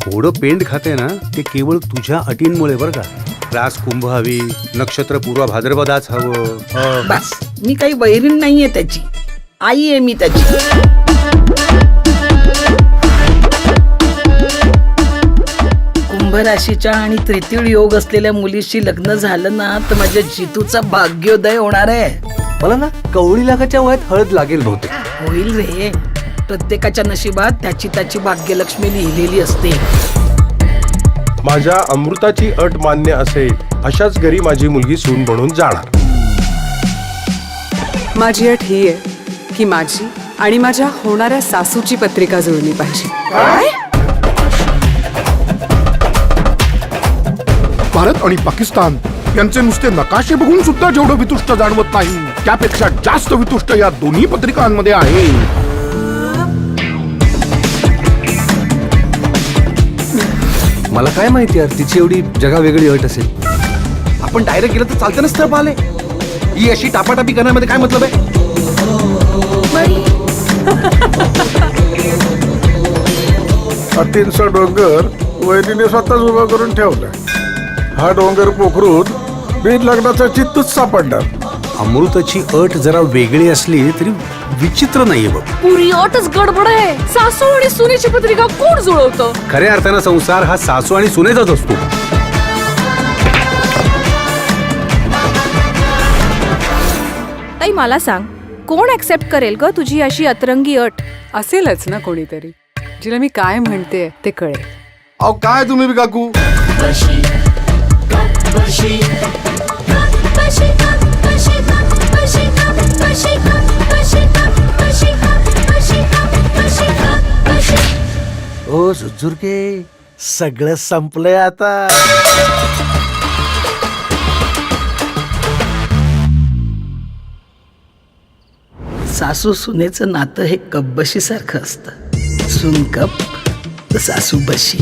थोडं पेंड खाते ना ते केवळ तुझ्या अटींमुळे बरं का. रास कुंभ हवी, नक्षत्र पूर्व भाद्रपदाच हवं. बस मी काही वैरीण नाहीये त्याची, आई आहे मी त्याची. कुंभ राशीच्या आणि तृतीय योग असलेल्या मुलीशी लग्न झालं ना तर माझ्या जितूचा भाग्योदय होणार आहे. मला ना कवळी लागाच्या वयात हळद लागेल बहुतेक. होईल रे, प्रत्येकाच्या नशिबात त्याची त्याची भाग्यलक्ष्मी लिहिलेली असते. माझ्या अमृताची अट मान्य असेल अशाच घरी माझी मुलगी सून म्हणून जाणार. माझी अट ही आहे की माझी आणि माझ्या होणाऱ्या सासूची पत्रिका जुळली पाहिजे. भारत आणि पाकिस्तान यांचे नुसते नकाशे बघून सुद्धा जेवढं वितुष्ट जाणवत नाही त्यापेक्षा जास्त वितुष्ट या दोन्ही पत्रिकांमध्ये आहे. मला काय माहिती यार तिची एवढी जगावेगळी अट असेल. आपण डायरेक्ट गेलं तर चालतं ना स्थळ पाहिले. ही अशी टापाटापी करण्यामध्ये काय मतलब आहे. अटींचा डोंगर वैरीने स्वतःच उभा करून ठेवलाय. हा डोंगर पोखरून बिन लग्नाचा चित्तच सापडणार. अमृताची अट जरा वेगळी असली तरी विचित्र नाहीये बघ. पुरी अटच गडबड आहे. सासू आणि सुनेची पत्रिका कोण जुळवतं? खऱ्या अर्थानं संसार हा सासू आणि सुनेचाच असतो. ताई मला सांग, कोण ऍक्सेप्ट करेल ग तुझी अशी अतरंगी अट? असेलच ना कोणीतरी जिला मी काय म्हणते ते कळेल. अहो काय तुम्ही बी काकू. ओ सुजुर्के सगळं संपलंय आता. सासू सुनेचं नातं हे कब्बशी सारखं असतं. सून कप तर सासू बशी.